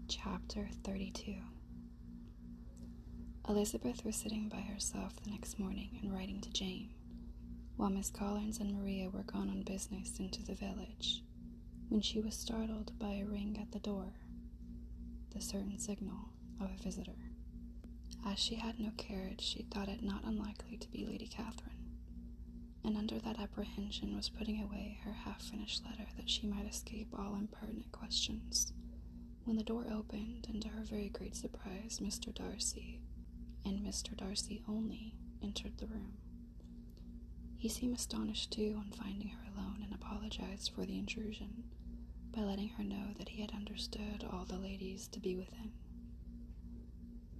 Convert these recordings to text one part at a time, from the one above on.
Chapter 32. Elizabeth was sitting by herself the next morning and writing to Jane, while Miss Collins and Maria were gone on business into the village, when she was startled by a ring at the door, the certain signal of a visitor. As she had no carriage, she thought it not unlikely to be Lady Catherine, and under that apprehension was putting away her half-finished letter that she might escape all impertinent questions, when the door opened, and to her very great surprise, Mr. Darcy, and Mr. Darcy only, entered the room. He seemed astonished, too, on finding her alone, and apologized for the intrusion, by letting her know that he had understood all the ladies to be within.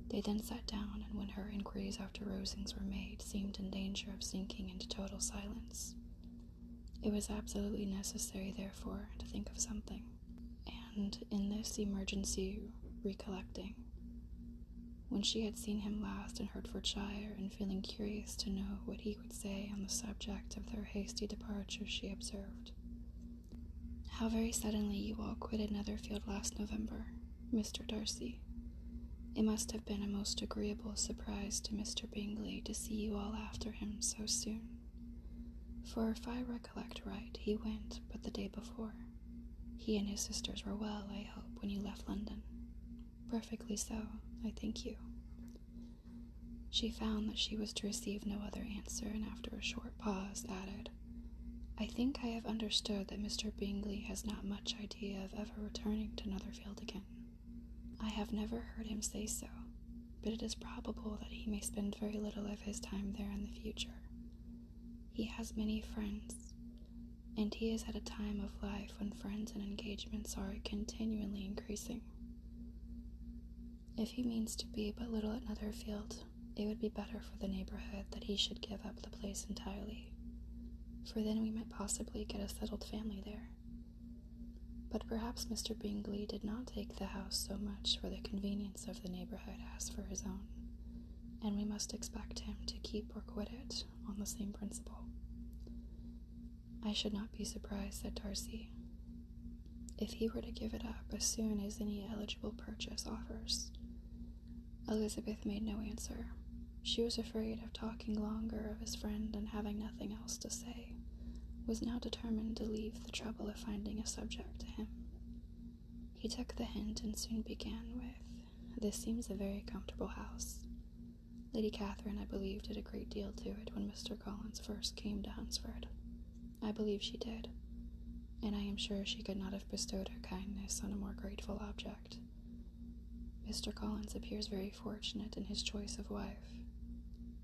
They then sat down, and when her inquiries after Rosings were made, seemed in danger of sinking into total silence. It was absolutely necessary, therefore, to think of something. And in this emergency, recollecting, when she had seen him last in Hertfordshire, and feeling curious to know what he would say on the subject of their hasty departure, she observed, "How very suddenly you all quitted Netherfield last November, Mr. Darcy. It must have been a most agreeable surprise to Mr. Bingley to see you all after him so soon. For if I recollect right, he went but the day before. He and his sisters were well, I hope, when you left London." "Perfectly so, I thank you." She found that she was to receive no other answer, and after a short pause added, "I think I have understood that Mr. Bingley has not much idea of ever returning to Netherfield again. I have never heard him say so, but it is probable that he may spend very little of his time there in the future. He has many friends, and he is at a time of life when friends and engagements are continually increasing. If he means to be but little at Netherfield, it would be better for the neighborhood that he should give up the place entirely, for then we might possibly get a settled family there. But perhaps Mr. Bingley did not take the house so much for the convenience of the neighborhood as for his own, and we must expect him to keep or quit it on the same principle." "I should not be surprised," said Darcy, "if he were to give it up as soon as any eligible purchase offers." Elizabeth made no answer. She was afraid of talking longer of his friend, and having nothing else to say, was now determined to leave the trouble of finding a subject to him. He took the hint and soon began with, "This seems a very comfortable house. Lady Catherine, I believe, did a great deal to it when Mr. Collins first came to Hunsford. I believe she did, and I am sure she could not have bestowed her kindness on a more grateful object. Mr. Collins appears very fortunate in his choice of wife.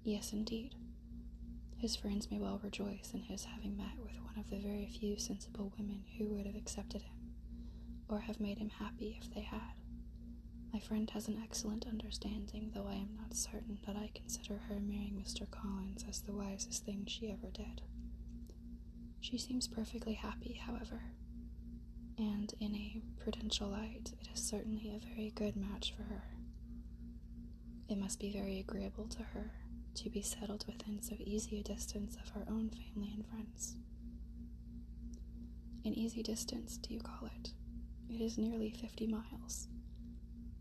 Yes, indeed. His friends may well rejoice in his having met with one of the very few sensible women who would have accepted him, or have made him happy if they had. My friend has an excellent understanding, though I am not certain that I consider her marrying Mr. Collins as the wisest thing she ever did. She seems perfectly happy, however, and in a prudential light, it is certainly a very good match for her. It must be very agreeable to her to be settled within so easy a distance of her own family and friends." "An easy distance, do you call it? It is nearly 50 miles.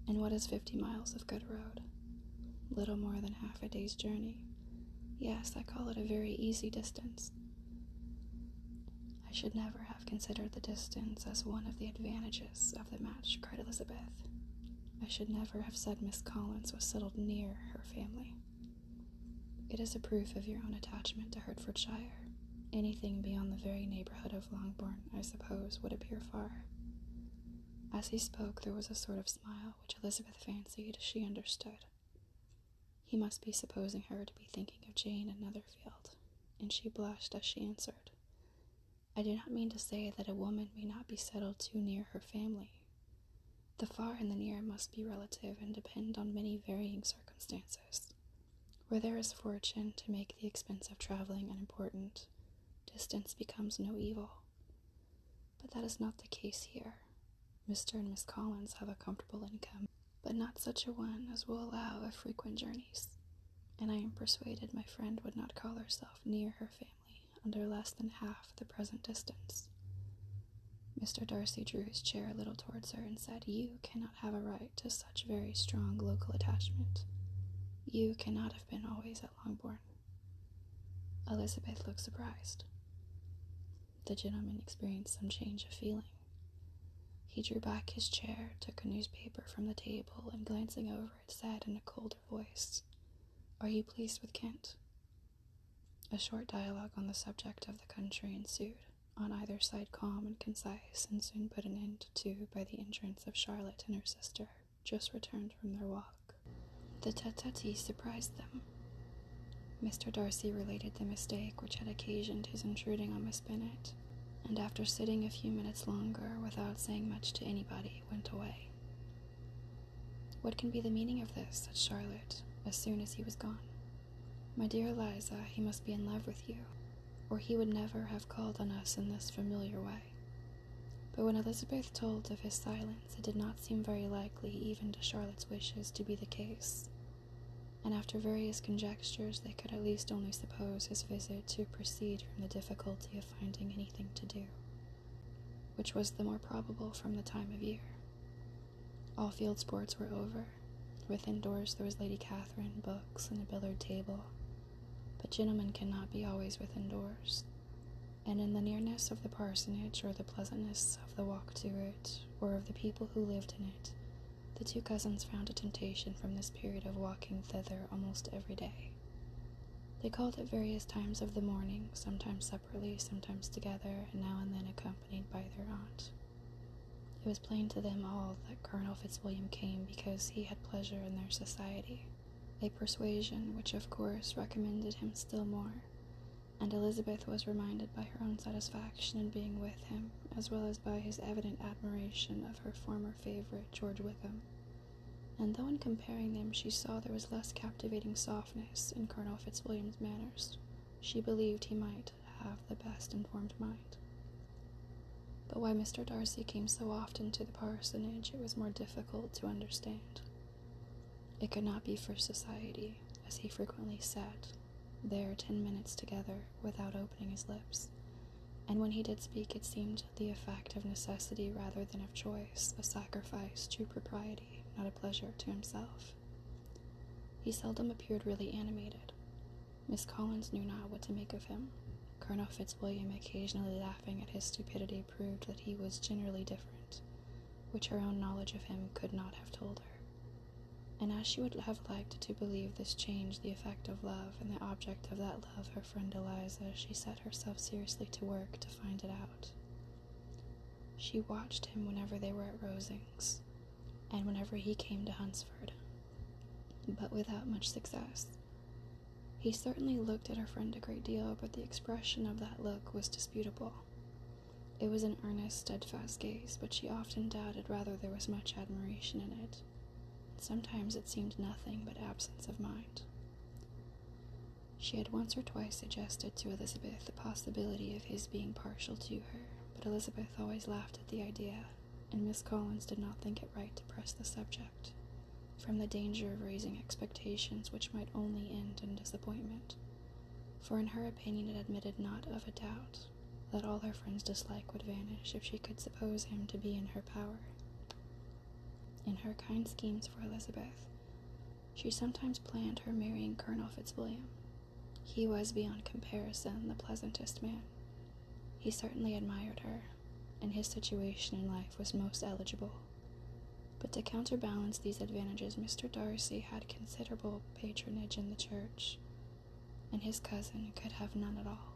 And what is 50 miles of good road? Little more than half a day's journey. Yes, I call it a very easy distance." "I should never have considered the distance as one of the advantages of the match," cried Elizabeth. "I should never have said Miss Collins was settled near her family. It is a proof of your own attachment to Hertfordshire. Anything beyond the very neighborhood of Longbourn, I suppose, would appear far." As he spoke, there was a sort of smile which Elizabeth fancied she understood. He must be supposing her to be thinking of Jane and Netherfield, and she blushed as she answered, "I do not mean to say that a woman may not be settled too near her family. The far and the near must be relative and depend on many varying circumstances. Where there is fortune to make the expense of traveling unimportant, distance becomes no evil. But that is not the case here. Mr. and Miss Collins have a comfortable income, but not such a one as will allow of frequent journeys, and I am persuaded my friend would not call herself near her family under less than half the present distance. Mr. Darcy drew his chair a little towards her and said, "You cannot have a right to such very strong local attachment. You cannot have been always at Longbourn." Elizabeth looked surprised. The gentleman experienced some change of feeling. He drew back his chair, took a newspaper from the table, and glancing over it, said in a colder voice, "Are you pleased with Kent?" A short dialogue on the subject of the country ensued, on either side calm and concise, and soon put an end to by the entrance of Charlotte and her sister, just returned from their walk. The tete-a-tete surprised them. Mr. Darcy related the mistake which had occasioned his intruding on Miss Bennet, and after sitting a few minutes longer without saying much to anybody, went away. "What can be the meaning of this?" said Charlotte, as soon as he was gone. "My dear Eliza, he must be in love with you, or he would never have called on us in this familiar way." But when Elizabeth told of his silence, it did not seem very likely, even to Charlotte's wishes, to be the case, and after various conjectures they could at least only suppose his visit to proceed from the difficulty of finding anything to do, which was the more probable from the time of year. All field sports were over. Within doors there was Lady Catherine, books, and a billiard table, but gentlemen cannot be always within doors, and in the nearness of the parsonage, or the pleasantness of the walk to it, or of the people who lived in it, the two cousins found a temptation from this period of walking thither almost every day. They called at various times of the morning, sometimes separately, sometimes together, and now and then accompanied by their aunt. It was plain to them all that Colonel Fitzwilliam came because he had pleasure in their society, a persuasion which of course recommended him still more, and Elizabeth was reminded by her own satisfaction in being with him, as well as by his evident admiration of her former favorite, George Wickham, and though in comparing them she saw there was less captivating softness in Colonel Fitzwilliam's manners, she believed he might have the best informed mind. But why Mr. Darcy came so often to the parsonage it was more difficult to understand. It could not be for society, as he frequently sat there 10 minutes together without opening his lips, and when he did speak it seemed the effect of necessity rather than of choice, a sacrifice to propriety, not a pleasure to himself. He seldom appeared really animated. Miss Collins knew not what to make of him. Colonel Fitzwilliam, occasionally laughing at his stupidity, proved that he was generally different, which her own knowledge of him could not have told her. And as she would have liked to believe this change the effect of love, and the object of that love her friend Eliza, she set herself seriously to work to find it out. She watched him whenever they were at Rosings, and whenever he came to Hunsford, but without much success. He certainly looked at her friend a great deal, but the expression of that look was disputable. It was an earnest, steadfast gaze, but she often doubted whether there was much admiration in it. Sometimes it seemed nothing but absence of mind. She had once or twice suggested to Elizabeth the possibility of his being partial to her, but Elizabeth always laughed at the idea, and Miss Collins did not think it right to press the subject, from the danger of raising expectations which might only end in disappointment, for in her opinion it admitted not of a doubt that all her friend's dislike would vanish if she could suppose him to be in her power. In her kind schemes for Elizabeth, she sometimes planned her marrying Colonel Fitzwilliam. He was beyond comparison the pleasantest man. He certainly admired her, and his situation in life was most eligible. But to counterbalance these advantages, Mr. Darcy had considerable patronage in the church, and his cousin could have none at all.